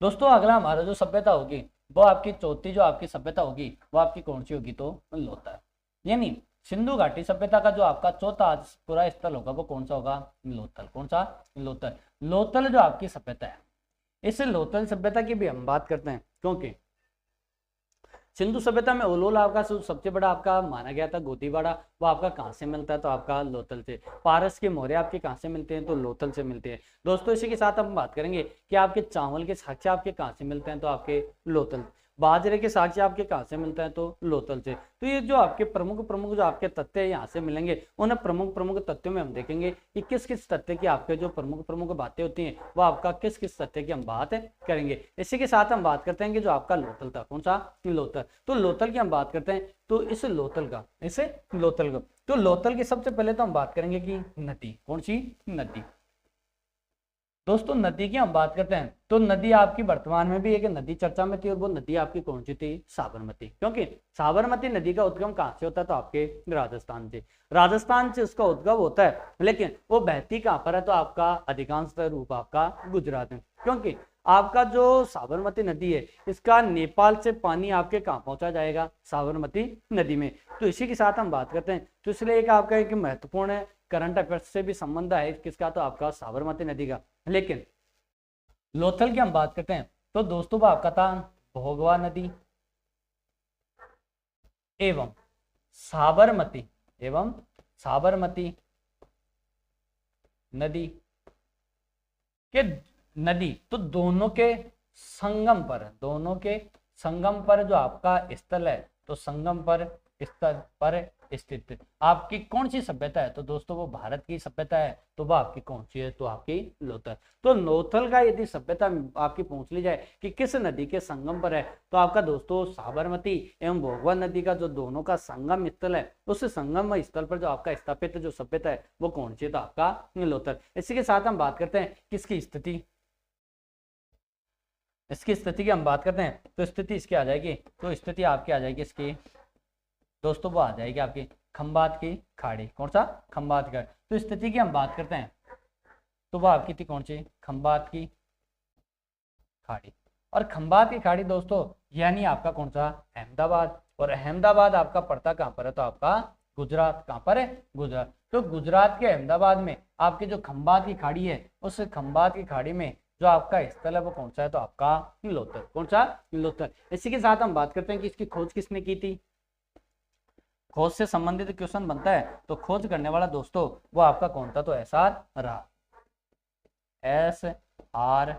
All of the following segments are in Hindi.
दोस्तों अगला हमारा जो सभ्यता होगी वो आपकी चौथी जो आपकी सभ्यता होगी वो आपकी कौन सी होगी, तो लोथल। यानी सिंधु घाटी सभ्यता का जो आपका चौथा आज पूरा स्थल होगा वो कौन सा होगा, लोथल। कौन सा, लोथल। लोथल जो आपकी सभ्यता है, इस लोथल सभ्यता की भी हम बात करते हैं, क्योंकि सिंधु सभ्यता में उलोल आपका सबसे बड़ा आपका माना गया था गोतीवाड़ा, वो आपका कहाँ से मिलता है, तो आपका लोथल से। पारस के मौर्य आपके कहाँ से मिलते हैं, तो लोथल से मिलते हैं। दोस्तों इसी के साथ हम बात करेंगे कि आपके चावल के साक्ष्य आपके कहाँ से मिलते हैं, तो आपके लोथल। बाजरे के साक्ष्य आपके कहाँ से मिलता है, तो लोथल से। तो ये जो आपके प्रमुख प्रमुख जो आपके तथ्य यहाँ से मिलेंगे, उन प्रमुख प्रमुख तथ्यों में हम देखेंगे कि किस किस तथ्य की आपके जो प्रमुख प्रमुख बातें होती हैं वो आपका किस किस तथ्य की हम बात करेंगे। इसी के साथ हम बात करते हैं कि जो आपका लोथल था, कौन सा, लोथल। तो लोथल की हम बात करते हैं, तो इस लोथल का, इसे लोथल का, तो लोथल की सबसे पहले तो हम बात करेंगे कि नदी, कौन सी, नदी। दोस्तों नदी की हम बात करते हैं, तो नदी आपकी वर्तमान में भी एक नदी चर्चा में थी, और वो नदी आपकी कौन सी थी, साबरमती। क्योंकि साबरमती नदी का उद्गम कहाँ से होता है, तो आपके राजस्थान से। राजस्थान से उसका उद्गम होता है, लेकिन वो बहती कहाँ पर है, तो आपका अधिकांश रूप आपका गुजरात में। क्योंकि आपका जो साबरमती नदी है, इसका नेपाल से पानी आपके कहाँ पहुंचा जाएगा, साबरमती नदी में। तो इसी के साथ हम बात करते हैं, तो इसलिए एक आपका एक महत्वपूर्ण करंट अफेयर्स से भी संबंध है किसका, तो आपका साबरमती नदी का। लेकिन लोथल की हम बात करते हैं, तो दोस्तों वो आपका था भोगवा नदी एवं साबरमती, एवं साबरमती नदी के नदी, तो दोनों के संगम पर, दोनों के संगम पर जो आपका स्थल है, तो संगम पर स्थल पर स्थित आपकी कौन सी सभ्यता है, तो दोस्तों वो भारत की सभ्यता है। तो वो आपकी कौन सी है, तो आपकी लोथल। तो लोथल का यदि सभ्यता आपकी पूछ ली जाए कि किस नदी के संगम पर है, तो आपका दोस्तों साबरमती एवं भोगवा नदी का जो दोनों का संगम स्थल है, उस संगम स्थल पर जो आपका स्थापित जो सभ्यता है वो कौन सी है, तो आपका लोथल। इसी के साथ हम बात करते हैं किसकी स्थिति, इसकी स्थिति की हम बात करते हैं, तो स्थिति इसकी आ जाएगी, तो स्थिति आपकी आ जाएगी इसकी, दोस्तों वो आ जाएगी आपकी खंबात की खाड़ी। कौन सा, खंबात की खाड़ी। तो स्थिति की हम बात करते हैं, तो वो आपकी थी कौन सी, खंबात की खाड़ी। और खंबात की खाड़ी दोस्तों यानी आपका कौन सा, अहमदाबाद। और अहमदाबाद आपका पड़ता कहाँ पर है, तो आपका गुजरात। कहाँ पर है, गुजरात। तो गुजरात के अहमदाबाद में आपकी जो खंबात की खाड़ी है, उस खंबात की खाड़ी में जो आपका स्थल है वो कौन सा है, तो आपका लोथल। कौन सा, लोथल। इसी के साथ हम बात करते हैं कि इसकी खोज किसने की थी। खोज से संबंधित क्वेश्चन बनता है, तो खोज करने वाला दोस्तों वो आपका कौन था, तो S R Rao, S R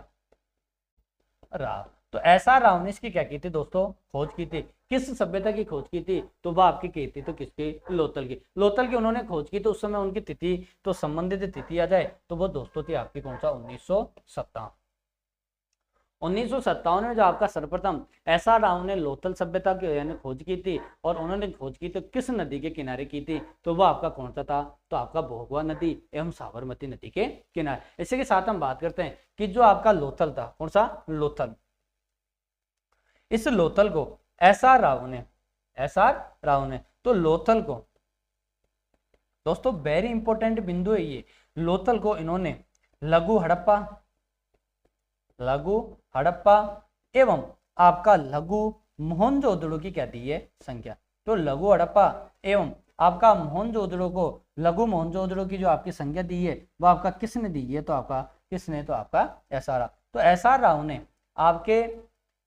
Rao. तो एस आर राव ने इसकी क्या की थी दोस्तों, खोज की थी। किस सभ्यता की खोज की थी, तो वह आपकी की थी, तो किसकी, लोथल की। लोथल की उन्होंने खोज की, तो उस समय उनकी तिथि, तो संबंधित तिथि आ जाए तो वो दोस्तों थी आपकी कौन सा, 1957। 1957 में जो आपका सर्वप्रथम एस आर राव ने लोथल सभ्यता की यानी खोज की थी, और उन्होंने खोज की तो किस नदी के किनारे की थी, तो वो आपका कौन सा था, तो आपका भोगवा नदी एवं साबरमती नदी के किनारे। इसी के साथ हम बात करते हैं कि जो आपका लोथल था, कौन सा, लोथल। इस लोथल को एस आर राव ने, एस आर राव ने, तो लोथल को दोस्तों वेरी इंपॉर्टेंट बिंदु है ये, लोथल को इन्होंने लघु हड़प्पा, लघु हड़प्पा एवं आपका लघु मोहनजोदड़ो की क्या दी है, संख्या। तो लघु हड़प्पा एवं आपका मोहनजोदड़ो को, लघु मोहनजोदड़ो की जो आपकी संख्या दी है वो आपका किसने दी है, तो आपका किसने, तो आपका एस आर राव। तो एस आर राव ने आपके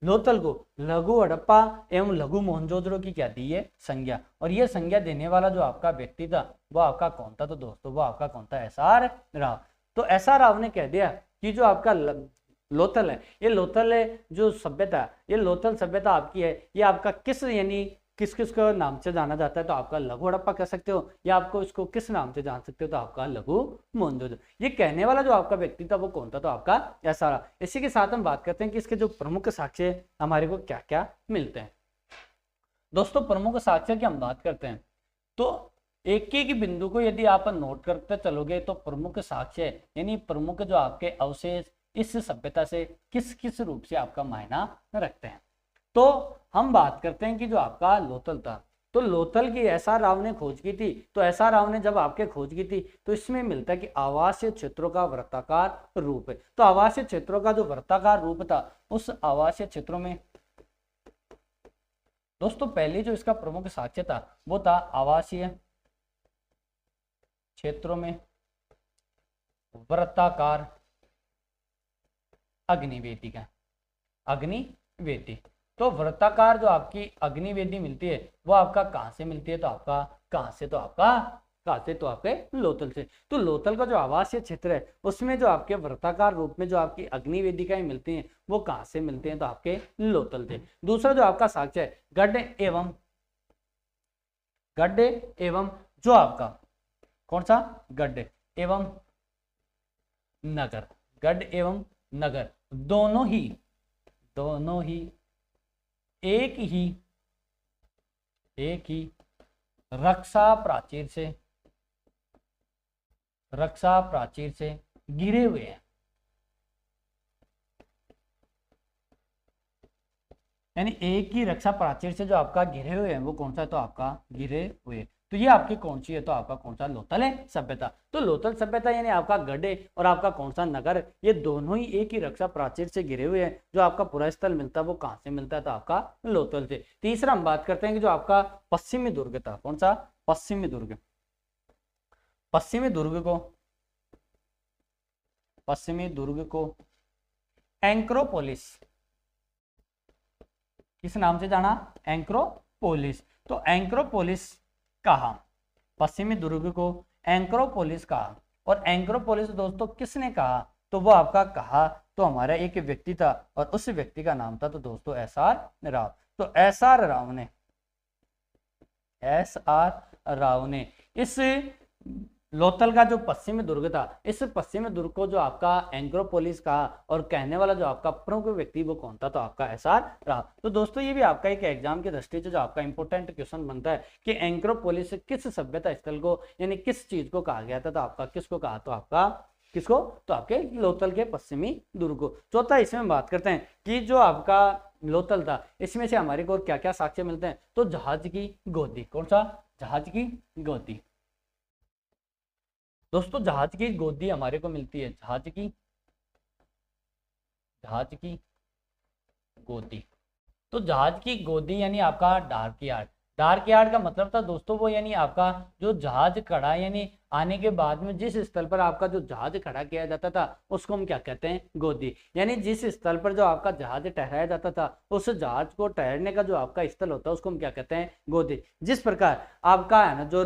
लोथल को लघु हड़प्पा एवं लघु मोहनजोदड़ो की क्या दी है, संज्ञा। और ये संज्ञा देने वाला जो आपका व्यक्ति था वो आपका कौन था, तो दोस्तों वो आपका कौन था, एस आर राव। तो एस आर राव ने कह दिया कि जो आपका लोथल है, ये लोथल है जो सभ्यता, ये लोथल सभ्यता आपकी है, ये आपका किस यानी किस किस को नाम से जाना जाता है, तो आपका लघु हड़प्पा कह सकते हो, या आपको इसको किस नाम से जान सकते हो, तो आपका लघु मोहनजोदड़ो। ये कहने वाला जो आपका व्यक्ति था वो कौन था, तो आपका एस आर राव। इसी के साथ हम बात करते हैं कि इसके जो प्रमुख साक्ष्य हमारे को क्या क्या मिलते हैं। दोस्तों प्रमुख साक्ष्य की हम बात करते हैं, तो एक एक बिंदु को यदि आप नोट करते चलोगे तो प्रमुख साक्ष्य यानी प्रमुख जो आपके अवशेष इस सभ्यता से किस किस रूप से आपका मायना रखते हैं। तो हम बात करते हैं कि जो आपका लोथल था, तो लोथल की एसआर राव ने खोज की थी। तो एसआर राव ने जब आपके खोज की थी तो इसमें मिलता है कि आवासीय क्षेत्रों का वृत्ताकार रूप है। तो आवासीय क्षेत्रों का जो वृत्ताकार रूप था, उस आवासीय क्षेत्रों में दोस्तों पहले जो इसका प्रमुख साक्ष्य था वो था आवासीय क्षेत्रों में वृत्ताकार अग्निवेदिका, अग्निवेदी। तो वृत्ताकार जो आपकी अग्निवेदी मिलती है वो आपका कहां से मिलती है? तो आपका कहां से? तो आपके लोथल से। तो लोथल का जो आवासीय क्षेत्र है उसमें जो आपके वृत्ताकार रूप में जो आपकी अग्निवेदिकाएं मिलती हैं वो कहां से मिलते हैं? तो आपके लोथल से। दूसरा जो आपका साक्ष्य है गड्ढे एवं जो आपका कौन सा? गड्ढे एवं नगर, गढ़ एवं नगर दोनों ही एक ही रक्षा प्राचीर से घिरे हुए हैं। यानी एक ही रक्षा प्राचीर से जो आपका घिरे हुए हैं वो कौन सा है? तो आपका घिरे हुए। तो ये आपकी कौन सी है? तो आपका कौन सा? लोथल है सभ्यता। तो लोथल सभ्यता यानी आपका गढ़े और आपका कौन सा? नगर, ये दोनों ही एक ही रक्षा प्राचीर से घिरे हुए हैं। जो आपका पुरा स्थल मिलता है वो कहां से मिलता है? तो आपका लोथल से। तीसरा हम बात करते हैं कि जो आपका पश्चिमी दुर्ग था, कौन सा? पश्चिमी दुर्ग। पश्चिमी दुर्ग को एंक्रोपोलिस, किस नाम से जाना? एंक्रोपोलिस। तो एंक्रोपोलिस कहा, पश्चिमी दुर्ग को एंक्रोपोलिस कहा। और एंक्रोपोलिस दोस्तों किसने कहा? तो वो आपका कहा तो हमारा एक व्यक्ति था और उस व्यक्ति का नाम था तो दोस्तों एसआर राव। तो एसआर राव ने इस लोथल का जो पश्चिमी दुर्ग था, इस पश्चिमी दुर्ग को जो आपका एंक्रोपोलिस कहा और कहने वाला जो आपका प्रमुख व्यक्ति वो कौन था? तो आपका एसआर राव। तो दोस्तों ये भी आपका एक एग्जाम की दृष्टि से जो आपका इंपोर्टेंट क्वेश्चन बनता है कि एंक्रोपोलिस किस सभ्यता स्थल को यानी किस चीज को कहा गया था? तो आपका किसको कहा? तो आपका किसको? तो आपके लोथल के पश्चिमी दुर्ग को। चौथा इसमें बात करते हैं कि जो आपका लोथल था इसमें से हमारे को क्या क्या साक्ष्य मिलते हैं? तो जहाज की गोदी, कौन सा? जहाज की गोदी। दोस्तों जहाज की गोदी हमारे को मिलती है, जहाज की गोदी। तो जहाज की गोदी यानी आपका डार्क यार्ड। डार्क यार्ड का मतलब था दोस्तों वो यानी आपका जो जहाज खड़ा यानी आने के बाद में जिस स्थल पर आपका जो जहाज खड़ा किया जाता था उसको हम क्या कहते हैं? गोदी। यानी जिस स्थल पर जो आपका जहाज ठहराया जाता था उस जहाज को ठहरने का जो आपका स्थल होता है उसको हम क्या कहते हैं? गोदी। जिस प्रकार आपका है ना जो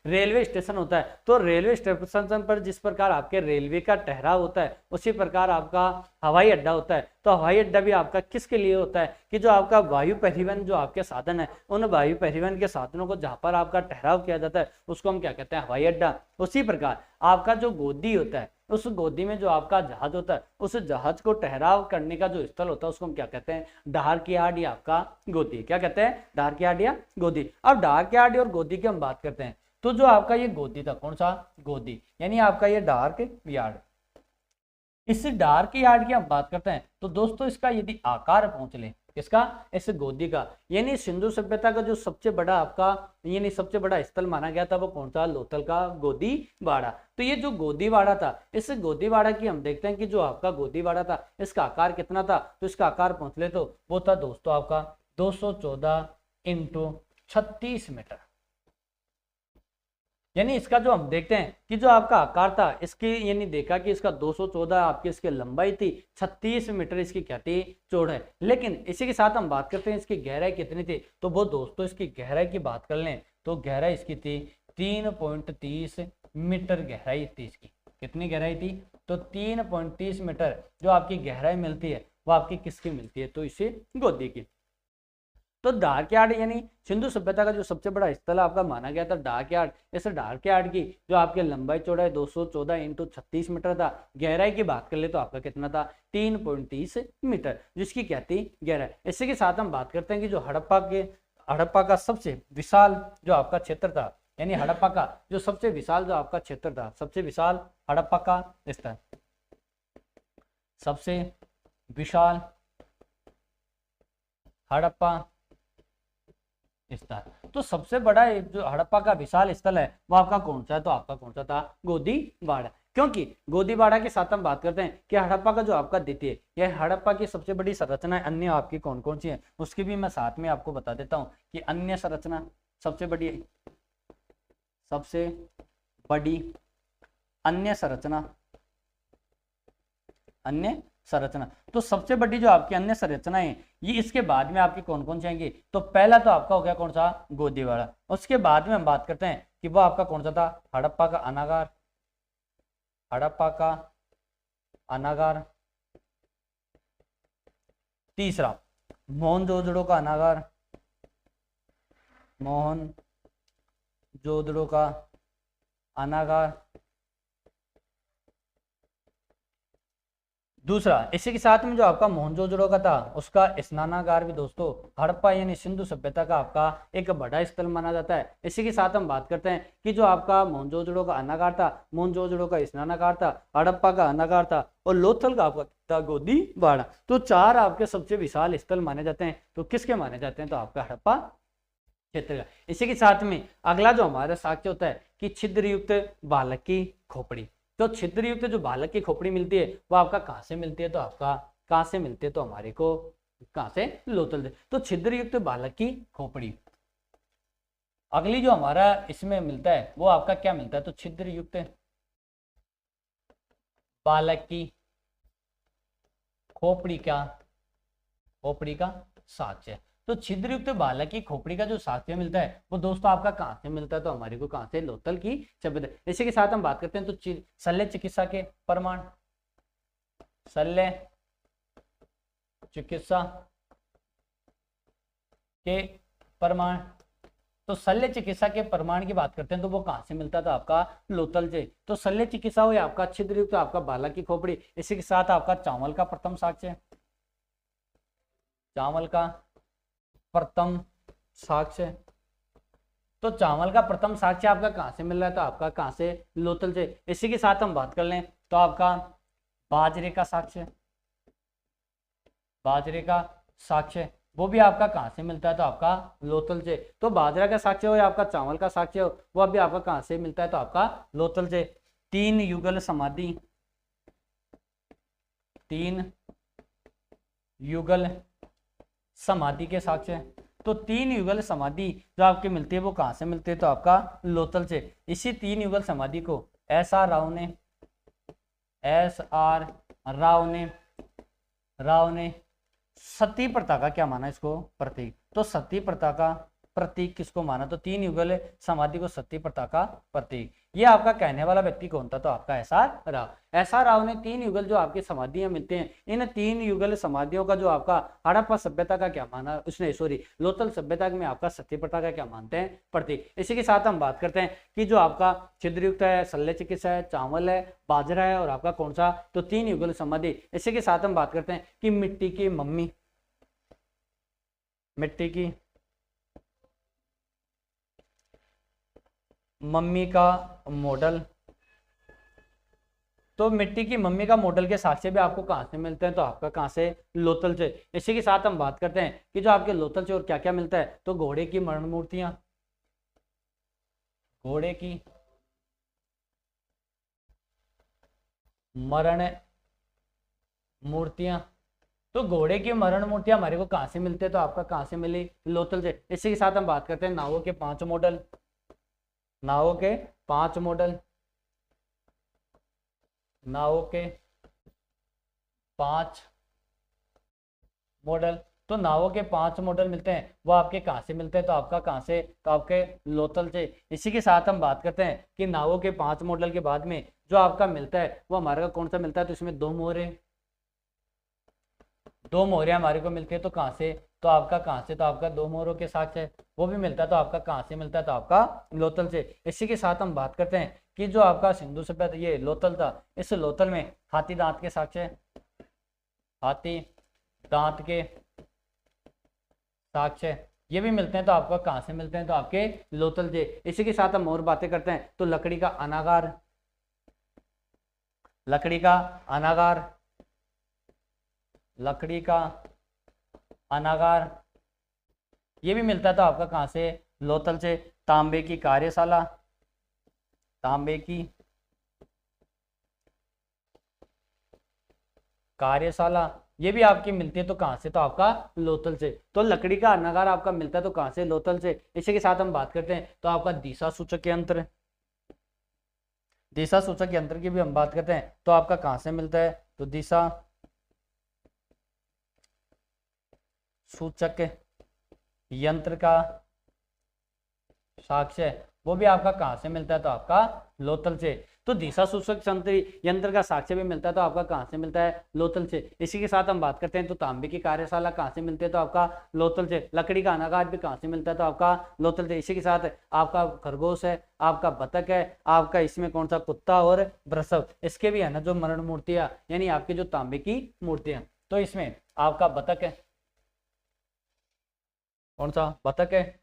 रेलवे स्टेशन होता है, तो रेलवे स्टेशन पर जिस प्रकार आपके रेलवे का ठहराव होता है उसी प्रकार आपका हवाई अड्डा होता है। तो हवाई अड्डा भी आपका किसके लिए होता है? कि जो आपका वायु परिवहन जो आपके साधन है उन वायु परिवहन के साधनों को जहां पर आपका ठहराव किया जाता है उसको हम क्या कहते हैं? हवाई अड्डा। उसी प्रकार आपका जो गोदी होता है उस गोदी में जो आपका जहाज होता है उस जहाज को ठहराव करने का जो स्थल होता है उसको हम क्या कहते हैं? डार्क यार्ड या आपका गोदी। क्या कहते हैं? डार्क यार्ड या गोदी। अब डार्क यार्ड और गोदी की हम बात करते हैं। तो जो आपका ये गोदी था, कौन सा? गोदी। यानी आपका ये डार्क यार्ड। इस डार्क यार्ड की हम बात करते हैं तो दोस्तों इसका यदि आकार पहुंच ले, किसका? इस गोदी का। यानी सिंधु सभ्यता का जो सबसे बड़ा आपका यानी सबसे बड़ा स्थल माना गया था वो कौन सा? लोथल का गोदीवाड़ा। तो ये जो गोदीवाड़ा था, इस गोदीवाड़ा की हम देखते हैं कि जो आपका गोदीवाड़ा था इसका आकार कितना था? तो इसका आकार पहुंच ले तो वो था दोस्तों आपका 214 × 36 मीटर। यानी इसका जो हम देखते हैं कि जो आपका आकार था इसकी यानी देखा कि इसका 214 आपकी इसकी लंबाई थी, 36 मीटर इसकी क्या थी? चौड़ाई। लेकिन इसी के साथ हम बात करते हैं इसकी गहराई कितनी थी। तो वो दोस्तों इसकी गहराई की बात कर लें तो गहराई इसकी थी 3.30 मीटर गहराई थी इसकी। कितनी गहराई थी? तो 3.30 मीटर जो आपकी गहराई मिलती है वो आपकी किसकी मिलती है? तो इसी गोदी की। तो डार्क यार्ड यानी सिंधु सभ्यता का जो सबसे बड़ा स्थल आपका माना गया था डार्क यार्ड। इस डार्क यार्ड की जो आपके लंबाई चौड़ाई 214 × 36 मीटर था, गहराई की बात कर ले तो आपका कितना था? 3.30 मीटर, जिसकी क्या थी? गहराई। इसी के साथ हम बात करते हैं कि जो हड़प्पा का सबसे विशाल जो आपका क्षेत्र था, यानी हड़प्पा का जो सबसे विशाल जो आपका क्षेत्र था, सबसे विशाल हड़प्पा का स्थल, सबसे विशाल हड़प्पा स्थल। तो सबसे बड़ा जो हड़प्पा का विशाल स्थल है वो आपका कौन सा है, तो आपका कौन सा था, गोदीबाड़ा। क्योंकि गोदीबाड़ा के साथ हम बात करते हैं कि हड़प्पा का जो आपका द्वितीय, यह हड़प्पा की सबसे बड़ी संरचना अन्य आपकी कौन कौन सी है, उसकी भी मैं साथ में आपको बता देता हूँ कि अन्य संरचना सबसे बड़ी, सबसे बड़ी अन्य संरचना, अन्य संरचना। तो सबसे बड़ी जो आपकी अन्य संरचना है ये इसके बाद में आपकी कौन कौन सी आएंगी, तो पहला तो आपका हो गया कौन सा, गोदीबाड़ा। उसके बाद में हम बात करते हैं कि वो आपका कौन सा था, हड़प्पा का अनागार, हड़प्पा का अनागार। तीसरा मोहनजोदड़ो का अनागार, मोहनजोदड़ो का अनागार। दूसरा इसी के साथ में जो आपका मोहनजोदड़ो का था उसका स्नानागार भी दोस्तों हड़प्पा यानी सिंधु सभ्यता का आपका एक बड़ा स्थल माना जाता है। इसी के साथ हम बात करते हैं कि जो आपका मोहनजोदड़ो का अनागार था, मोहनजोदड़ो का स्नानागार था, हड़प्पा का अनागार था और लोथल का आपका था गोदीबाड़ा। तो चार आपके सबसे विशाल स्थल माने जाते हैं। तो किसके माने जाते हैं, तो आपका हड़प्पा क्षेत्र का। इसी के साथ में अगला जो हमारा साक्ष्य होता है कि छिद्रयुक्त बालक की खोपड़ी। तो छिद्रयुक्त जो बालक की खोपड़ी मिलती है वो आपका कहाँ से मिलती है, तो आपका कहाँ से मिलती है, तो हमारे को कहाँ से, लोथल से। तो छिद्रयुक्त बालक की खोपड़ी। अगली जो हमारा इसमें मिलता है वो आपका क्या मिलता है, तो छिद्रयुक्त बालक की खोपड़ी का, खोपड़ी का साक्ष्य। तो छिद्रयुक्त बालक की खोपड़ी का जो साक्ष्य मिलता है वो दोस्तों आपका कहाँ से मिलता है, तो हमारे को कहाँ से, लोथल की सभ्यता। इसी के साथ हम बात करते हैं तो शल्य चिकित्सा के प्रमाण, शल्य चिकित्सा के प्रमाण। तो शल्य चिकित्सा के प्रमाण की बात करते हैं तो वो कहाँ से मिलता था, आपका लोथल से। तो शल्य चिकित्सा हुई आपका छिद्रयुक्त आपका बालक की खोपड़ी। इसी के साथ आपका चावल का प्रथम साक्ष्य, चावल का प्रथम साक्ष्य। तो चावल का प्रथम साक्ष्य आपका कहां से मिल रहा है, तो आपका कहां से, लोथल से। इसी के साथ हम बात कर लें तो आपका बाजरे का साक्ष्य, बाजरे का साक्ष्य वो भी आपका कहां से मिलता है, तो आपका लोथल से। तो बाजरा का साक्ष्य हो या आपका चावल का साक्ष्य हो वो भी आपका कहां से मिलता है, तो आपका लोथल से। तीन युगल समाधि, तीन युगल समाधि के साक्ष्य। तो तीन युगल समाधि जो आपकी मिलती है वो कहां से मिलती है, तो आपका लोथल से। इसी तीन युगल समाधि को एस आर राव ने सती प्रथा का क्या माना, इसको प्रतीक। तो सती प्रथा का प्रतीक किसको माना, तो तीन युगल समाधि को सती प्रथा का प्रतीक। ये आपका कहने वाला व्यक्ति कौन था, तो आपका एस आर राव ने तीन युगल जो आपकी समाधियां मिलते हैं, इन तीन युगल समाधियों का जो आपका हड़प्पा सभ्यता का क्या माना, उसने सॉरी लोथल सभ्यता में आपका सती प्रथा का क्या मानते हैं, प्रतीक। इसी के साथ हम बात करते हैं कि जो आपका छिद्रयुक्त है, शल्य चिकित्सा है, चावल है, बाजरा है और आपका कौन सा, तो तीन युगल समाधि। इसी के साथ हम बात करते हैं कि मिट्टी की मम्मी, मिट्टी की मम्मी का मॉडल। तो मिट्टी की मम्मी का मॉडल के साक्ष्य भी आपको कहां से मिलते हैं, तो आपका कहां से, लोथल से। इसी के साथ हम बात करते हैं कि जो आपके लोथल से और क्या क्या मिलता है, तो घोड़े की मरण मूर्तियां, घोड़े की मरण मूर्तियां। तो घोड़े की मरण मूर्तियां हमारे को कहां से मिलते हैं, तो आपका कहां से मिली, लोथल से। इसी के साथ हम बात करते हैं नावों के 5 मॉडल, नावों के 5 मॉडल, नावों के 5 मॉडल। तो नावों के 5 मॉडल मिलते हैं वो आपके कहां से मिलते हैं, तो आपका कहां से, तो आपके लोथल से। इसी के साथ हम बात करते हैं कि नावों के 5 मॉडल के बाद में जो आपका मिलता है वो हमारे को कौन सा मिलता है, तो इसमें 2 मोहरे, 2 मोहरे हमारे को मिलती है, तो कहां से, तो आपका कहां से, तो आपका 2 मोहरों के साथ है वो भी मिलता है, तो आपका कहां से मिलता है, तो आपका लोथल से। इसी के साथ हम बात करते हैं कि जो आपका सिंधु सभ्यता ये लोथल था, इस लोथल में हाथी दांत के साक्ष्य, हाथी दांत के साक्ष्य ये भी मिलते हैं, तो आपका कहां से मिलते हैं, तो आपके लोथल से। इसी के साथ हम और बातें करते हैं तो लकड़ी का अनागार, लकड़ी का अनागार, लकड़ी का अनागार ये भी मिलता था आपका कहां से, लोथल से। तांबे की कार्यशाला, तांबे की कार्यशाला ये भी आपकी मिलती है तो कहां से, तो आपका लोथल से। तो लकड़ी का नगार आपका मिलता है तो कहां से, लोथल से। इसी के साथ हम बात करते हैं तो आपका दिशा सूचक यंत्र, दिशा सूचक यंत्र की भी हम बात करते हैं तो आपका कहां से मिलता है, तो दिशा सूचक यंत्र का साक्ष्य वो भी आपका कहां से मिलता है, तो आपका लोथल से। तो दिशा सूचक यंत्र का साक्ष्य भी मिलता है तो आपका कहां से मिलता है, लोथल से। इसी के साथ हम बात करते हैं तो तांबे की कार्यशाला कहां से मिलती है, तो आपका लोथल से। लकड़ी का अनागार भी कहां से मिलता है, तो आपका लोथल से। इसी के साथ आपका खरगोश है, आपका बतख है, आपका इसमें कौन सा, कुत्ता और वृषभ, इसके भी है ना जो मरण मूर्तियां, यानी आपकी जो तांबे की मूर्तियां। तो इसमें आपका बतख है, कौन सा, बतख है।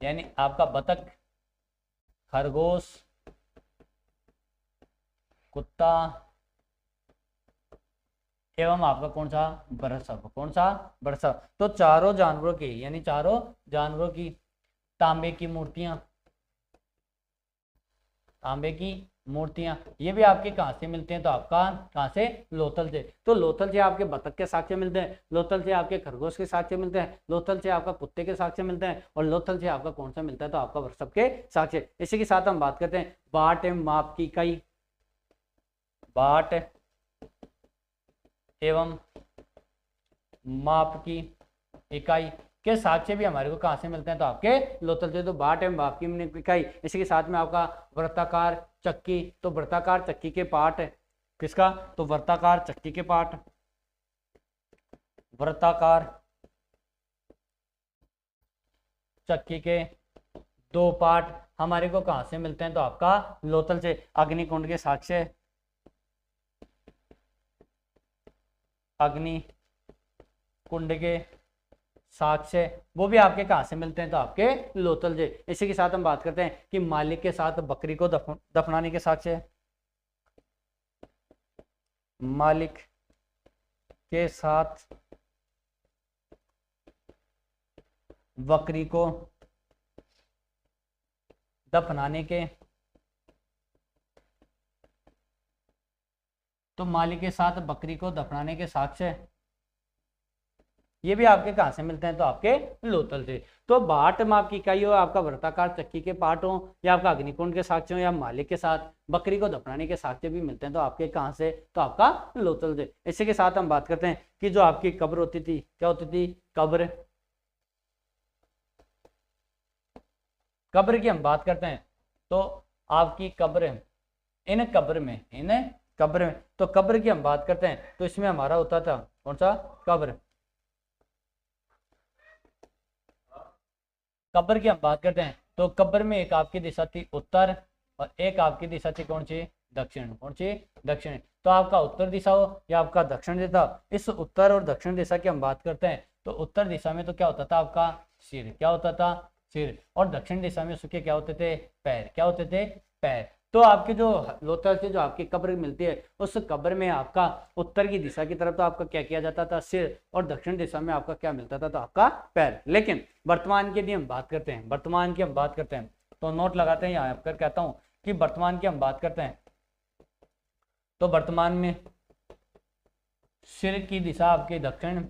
यानी आपका बतख, खरगोश, कुत्ता एवं आपका कौन सा, वृषभ, कौन सा, वृषभ। तो चारों जानवरों की, यानी चारों जानवरों की तांबे की मूर्तियां, तांबे की मूर्तियां ये भी आपके कहां से मिलते हैं, तो आपका कहां से, लोथल से। तो लोथल से आपके बतख के साक्ष्य मिलते हैं, लोथल से आपके खरगोश के साक्ष्य मिलते हैं, लोथल से आपका कुत्ते के साक्ष्य मिलते हैं, और लोथल से आपका कौन सा मिलता है, तो आपका वृषभ के साक्ष्य। इसी के साथ हम बात करते हैं बाट एवं माप की इकाई, बाट एवं माप की इकाई के साक्ष्य भी हमारे को कहां से मिलते हैं, तो आपके लोथल से। तो बाट एवं माप की इकाई, इसी के साथ में आपका वृत्ताकार चक्की, तो वृत्ताकार चक्की के पार्ट किसका, तो वृत्ताकार चक्की के पार्ट, वृत्ताकार चक्की के दो पार्ट हमारे को कहां से मिलते हैं, तो आपका लोथल से। अग्निकुंड के साक्ष्य, अग्नि कुंड के साक्ष्य वो भी आपके कहां से मिलते हैं, तो आपके लोथल से। इसी के साथ हम बात करते हैं कि मालिक के साथ बकरी को दफनाने के साक्ष्य, मालिक के साथ बकरी को दफनाने के, तो मालिक के साथ बकरी को दफनाने के साक्ष्य ये भी आपके कहां से मिलते हैं, तो आपके लोथल से। तो बाट माप की इकाई हो, आपका वृत्ताकार चक्की के पार्ट हो, या आपका अग्निकुंड के साक्ष्य हो, या मालिक के साथ बकरी को दफनाने के साक्ष्य भी मिलते हैं, तो आपके कहां से, तो आपका लोथल से। इसी के साथ हम बात करते हैं कि जो आपकी कब्र होती थी, क्या होती थी, कब्र, कब्र की हम बात करते हैं तो आपकी कब्र, इन कब्र में, इन कब्र में, तो कब्र की हम बात करते हैं तो इसमें हमारा होता था कौन सा, कब्र। कब्र की हम बात करते हैं तो कब्र में एक आपकी दिशा थी उत्तर और एक आपकी दिशा थी कौन सी, दक्षिण, कौन सी, दक्षिण। तो आपका उत्तर दिशा हो या आपका दक्षिण दिशा, इस उत्तर और दक्षिण दिशा की हम बात करते हैं तो उत्तर दिशा में तो क्या होता था आपका सिर, क्या होता था, सिर, और दक्षिण दिशा में उसके क्या होते थे, पैर, क्या होते थे, पैर। तो आपकी जो लोथल से जो आपकी कब्र मिलती है उस कब्र में आपका उत्तर की दिशा की तरफ तो आपका क्या किया जाता था, सिर, और दक्षिण दिशा में आपका क्या मिलता था, तो आपका पैर। लेकिन वर्तमान की हम बात करते हैं, वर्तमान की हम बात करते हैं तो नोट लगाते हैं, यहाँ पर कहता हूं कि वर्तमान की हम बात करते हैं तो वर्तमान में सिर की दिशा आपकी दक्षिण,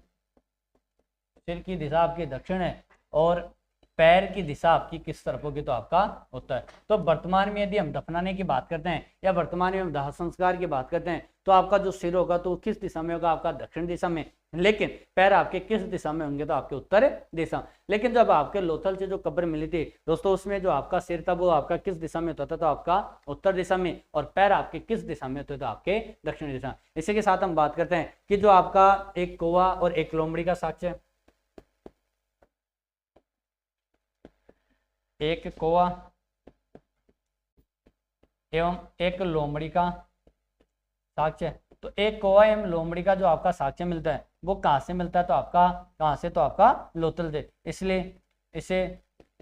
सिर की दिशा आपकी दक्षिण है और पैर की दिशा आपकी किस तरफ होगी, तो आपका उत्तर है। तो वर्तमान में यदि हम दफनाने की बात करते हैं या वर्तमान में हम दाह संस्कार की बात करते हैं तो आपका जो सिर होगा तो किस दिशा में होगा, आपका दक्षिण दिशा में, लेकिन पैर आपके किस दिशा में होंगे, तो आपके उत्तर दिशा। लेकिन जब आपके लोथल से जो कब्र मिली थी दोस्तों उसमें जो आपका सिर था वो आपका किस दिशा में होता था, तो आपका उत्तर दिशा में, और पैर आपके किस दिशा में होते, तो आपके दक्षिण दिशा। इसी के साथ हम बात करते हैं कि जो आपका एक कौवा और एक लोमड़ी का साक्ष्य, एक कौवा एवं एक लोमड़ी का साक्ष्य। तो एक कौवा एवं लोमड़ी का जो आपका साक्ष्य मिलता है वो कहां से मिलता है, तो आपका कहां से, तो आपका लोथल से। इसलिए इसे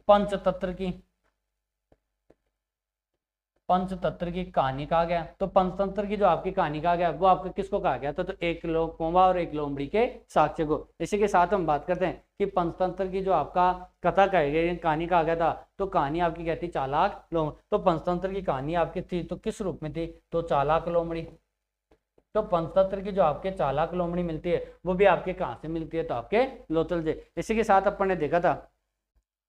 पंचतंत्र की, पंचतंत्र की कहानी कहा गया। तो पंचतंत्र की जो आपकी कहानी कहा गया वो आपको किसको कहा गया? तो एक कोंबा और एक लोमड़ी के साक्ष्य को। इसी के साथ हम बात करते हैं कि पंचतंत्र की जो आपका कथा कही गई, कहानी कहा गया था, तो कहानी आपकी क्या थी? चालाक लोमड़ी। तो पंचतंत्र की कहानी आपकी थी तो किस रूप में थी? तो चालाक लोमड़ी। तो पंचतंत्र की जो आपके चालाक लोमड़ी मिलती है वो भी आपके कहाँ से मिलती है? तो आपके लोथल से। इसी के साथ अपन ने देखा था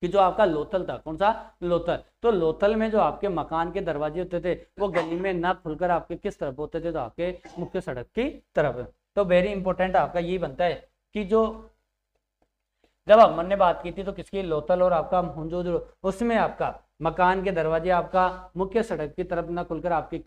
कि जो आपका लोथल था, कौन सा? लोथल। तो लोथल में जो आपके मकान के दरवाजे होते थे वो गली में ना खुलकर आपके किस तरफ होते थे? तो आपके मुख्य सड़क की तरफ। तो वेरी इंपॉर्टेंट आपका यही बनता है कि जो जब हमने ने बात की थी तो किसकी? लोथल और आपका मोहनजोदड़ो, उसमें आपका मकान के दरवाजे आपका मुख्य सड़क की तरफ ना खुलकर आपके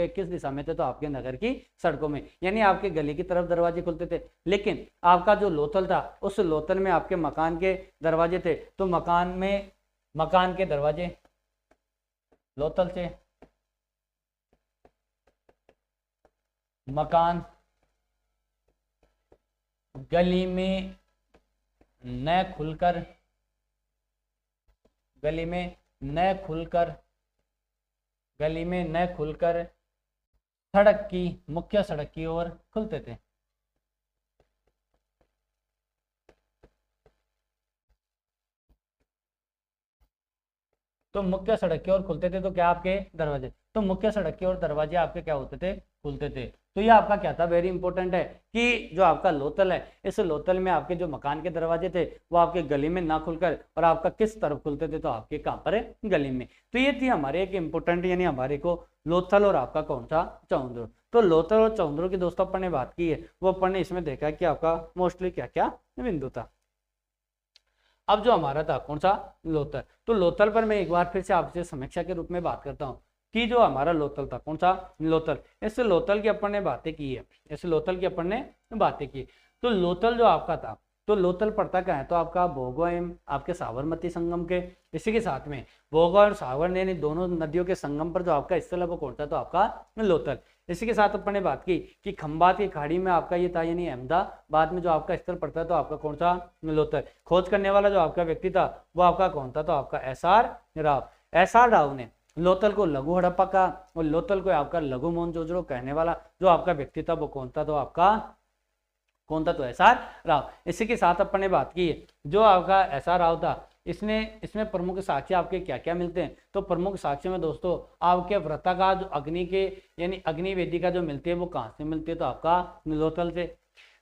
किस दिशा में थे? तो आपके नगर की सड़कों में, यानी आपके गली की तरफ दरवाजे खुलते थे। लेकिन आपका जो लोथल था उस लोथल में आपके मकान के दरवाजे थे, तो मकान के दरवाजे लोथल से, मकान गली में न खुलकर गली में न खुलकर मुख्य सड़क की ओर खुलते थे। तो मुख्य सड़क की ओर खुलते थे तो क्या? आपके दरवाजे। तो मुख्य सड़क की ओर दरवाजे आपके क्या होते थे? खुलते थे। तो ये आपका क्या था? वेरी इंपॉर्टेंट है कि जो आपका लोथल है, इस लोथल में आपके जो मकान के दरवाजे थे वो आपके गली में ना खुलकर और आपका किस तरफ खुलते थे? तो आपके कहाँ पर? गली में। तो ये थी हमारे एक इंपॉर्टेंट, यानी हमारे को लोथल और आपका कौन सा? चौंद्र। तो लोथल और चौंद्र की दोस्तों अपन ने बात की है, वो अपन ने इसमें देखा कि आपका मोस्टली क्या क्या बिंदु था। अब जो हमारा था कौन सा? लोथल। तो लोथल पर मैं एक बार फिर से आपसे समीक्षा के रूप में बात करता हूँ कि जो हमारा लोथल था, कौन सा? लोथल। इस लोथल की अपन ने बातें की है, तो लोथल जो आपका था, तो लोथल पड़ता क्या है? तो आपका भोगवा एवं आपके साबरमती संगम के, इसी के साथ में भोगवा और सागर यानी दोनों नदियों के संगम पर जो आपका स्थल है वो कौन सा? तो आपका लोथल। इसी के साथ अपन ने बात की कि खंबात की खाड़ी में आपका ये था, यानी अहमदाबाद में जो आपका स्थल पड़ता है तो आपका कौन सा? लोथल। खोज करने वाला जो आपका व्यक्ति था वो आपका कौन था? तो आपका SR राव। SR राव ने लोथल को लघु हड़प्पा का और लोथल को आपका लघु मोहनजोदड़ो कहने वाला जो आपका व्यक्ति था वो कौन था? तो आपका कौन था? तो SR राव। इसी के साथ अपन ने बात की है जो आपका SR राव था, इसमें प्रमुख साक्ष्य आपके क्या क्या मिलते हैं? तो प्रमुख साक्ष्य में दोस्तों आपके व्रता का जो अग्नि के यानी अग्नि वेदी का जो मिलती है वो कहाँ से मिलती है? तो आपका लोथल से।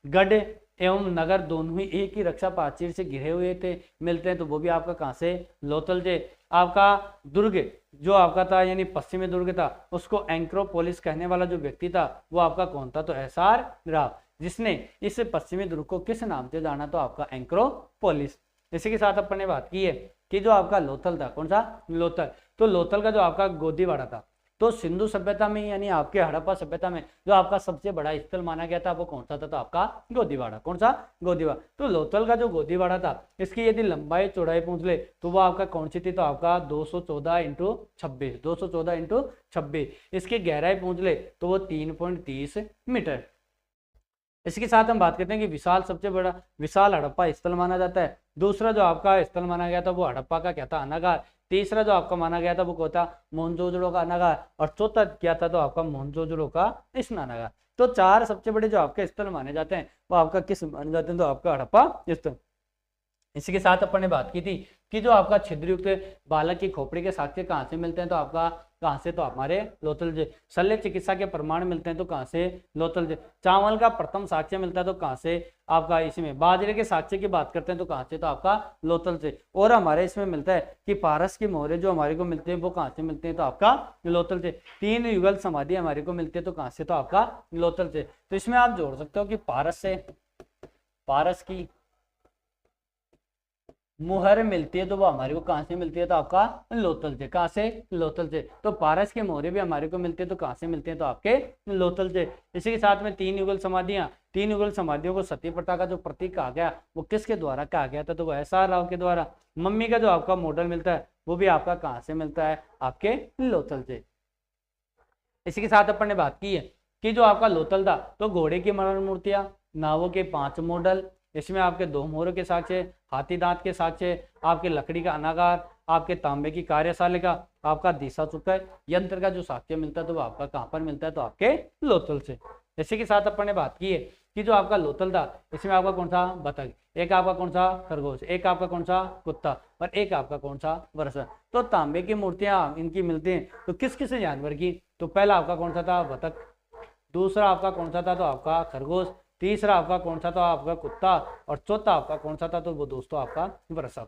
गढ़ एवं नगर दोनों ही एक ही रक्षा प्राचीर से घिरे हुए थे, मिलते हैं, तो वो भी आपका कहाँ से? लोथल से। आपका दुर्ग जो आपका था यानी पश्चिमी दुर्ग था, उसको एंक्रोपोलिस कहने वाला जो व्यक्ति था वो आपका कौन था? तो SR राव, जिसने इस पश्चिमी दुर्ग को किस नाम से जाना? तो आपका एंक्रोपोलिस। इसी के साथ अपन ने बात की है कि जो आपका लोथल था, कौन सा? लोथल। तो लोथल का जो आपका गोदीवाड़ा था, तो सिंधु सभ्यता में यानी आपके हड़प्पा सभ्यता में जो आपका सबसे बड़ा स्थल माना गया था वो कौन सा था? तो आपका गोदीवाड़ा। कौन सा? गोदीवाड़ा। तो लोथल का जो गोदीवाड़ा था इसकी यदि लंबाई चौड़ाई पूछ ले तो वो आपका कौन सी थी? तो आपका 214 × 26, 214 × 26। इसकी गहराई पूछ ले तो वो 3.30 मीटर। इसके साथ हम बात करते हैं कि विशाल हड़प्पा स्थल माना जाता है। दूसरा जो आपका स्थल माना गया था वो हड़प्पा का क्या था? अनागार। तीसरा जो आपका माना गया था वो क्या था? मोहनजोदड़ो का अनागार। और चौथा क्या था? तो आपका मोहनजोदड़ो का स्नानागार। तो चार सबसे बड़े जो आपके स्थल माने जाते हैं वो आपका किस माने जाते हैं? तो आपका हड़प्पा स्थल। इसी के साथ अपन ने बात की थी कि जो आपका छिद्रयुक्त बालक की खोपड़ी के साक्ष्य कहाँ से मिलते हैं? तो आपका कहाँ से? तो हमारे लोथल से। शल्य चिकित्सा के प्रमाण मिलते हैं तो कहाँ से? लोथल से। चावल का प्रथम साक्ष्य मिलता है तो कहाँ से? आपका इसमें। बाजरे के साक्ष्य की बात करते हैं तो कहाँ से? तो आपका लोथल से। और हमारे इसमें मिलता है कि पारस की मोहरे जो हमारे को मिलते हैं वो कहाँ से मिलते हैं? तो आपका लोथल से। 3 युगल समाधि हमारे को मिलती है तो कहाँ से? तो आपका लोथल से। तो इसमें आप जोड़ सकते हो कि पारस की मुहर मिलती है तो वो हमारे को कहाँ से मिलती है? तो आपका लोथल से। कहाँ से? लोथल से। तो पारस के मोहरे भी हमारे को मिलते हैं तो कहाँ से मिलते हैं? तो आपके लोथल से। इसी के साथ में 3 युगल समाधियां, 3 युगल समाधियों को सती प्रथा का जो प्रतीक कहा गया वो किसके द्वारा कहा गया था? तो वो SR राव के द्वारा। मम्मी का जो आपका मॉडल मिलता है वो भी आपका कहाँ से मिलता है? आपके लोथल से। इसी के साथ अपन ने बात की है कि जो आपका लोथल था तो घोड़े की मरण मूर्तियां, नावों के 5 मॉडल, इसमें आपके 2 मोहरों के साक्ष्य, हाथी दांत के साक्ष्य, आपके लकड़ी का अनागार, आपके तांबे की कार्यशाला का, आपका दिशा चुका यंत्र का जो साक्ष्य मिलता है तो वो आपका कहाँ पर मिलता है, तो आपके लोथल से। जैसे कि साथ अपन ने बात की है कि जो आपका लोथल था इसमें आपका कौन सा बतख, एक आपका कौन सा खरगोश, एक आपका कौन सा कुत्ता और एक आपका कौन सा वर्षा। तो तांबे की मूर्तियां इनकी मिलती हैं तो किस किस जानवर की, तो पहला आपका कौन सा था बतख, दूसरा आपका कौन सा था तो आपका खरगोश, तीसरा आपका कौन सा था आपका कुत्ता और चौथा आपका कौन सा था तो वो दोस्तों आपका वर्षा।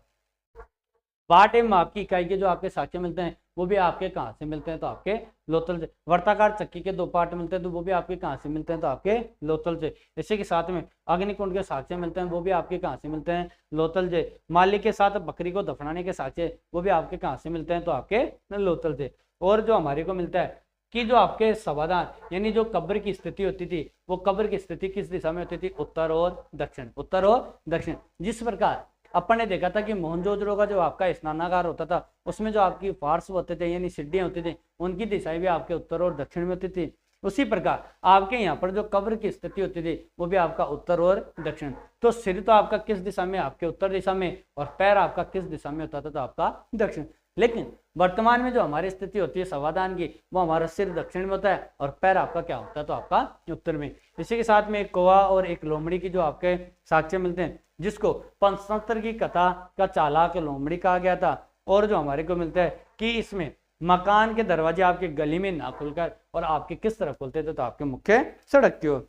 वाट एवं माप की इकाई के जो आपके साक्ष्य मिलते हैं वो भी आपके कहाँ से मिलते हैं, तो आपके लोथल से। वर्ताकार चक्की के 2 पार्ट मिलते हैं तो वो भी आपके कहाँ से मिलते हैं, तो आपके लोथल से। इसी के साथ में अग्निकुंड के साक्ष्य मिलते हैं वो भी आपके कहाँ से मिलते हैं, लोथल से। माली के साथ बकरी को दफनाने के साक्ष्य वो भी आपके कहाँ से मिलते हैं, तो आपके लोथल से। और जो हमारे को मिलता है कि जो आपके समाधान यानी जो कब्र की स्थिति होती थी वो कब्र की स्थिति किस दिशा में होती थी, उत्तर और दक्षिण, उत्तर और दक्षिण। जिस प्रकार अपन ने देखा था कि मोहनजोदड़ो का जो आपका स्नानागार होता था उसमें जो आपकी फार्स होते थे यानी सीढ़ियां होती थी उनकी दिशाएं भी आपके उत्तर और दक्षिण में होती थी। उसी प्रकार आपके यहाँ पर जो कब्र की स्थिति होती थी वो भी आपका उत्तर और दक्षिण। तो सिर तो आपका किस दिशा में, आपके उत्तर दिशा में, और पैर आपका किस दिशा में होता था, तो आपका दक्षिण। लेकिन वर्तमान में जो हमारी स्थिति होती है समाधान की वो हमारा सिर दक्षिण में होता है और पैर आपका क्या होता है, तो आपका उत्तर में। इसी के साथ में एक कौवा और एक लोमड़ी की जो आपके साक्ष्य मिलते हैं जिसको पंचतंत्र की कथा का चालाक लोमड़ी कहा गया था। और जो हमारे को मिलता है कि इसमें मकान के दरवाजे आपके गली में ना खुलकर और आपके किस तरफ खुलते थे, तो आपके मुख्य सड़क की ओर।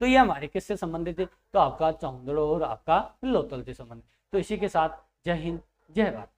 तो ये हमारे किससे संबंधित है, तो आपका चौंदड़ो और आपका लोथल से संबंधित। तो इसी के साथ जय हिंद जय भारत।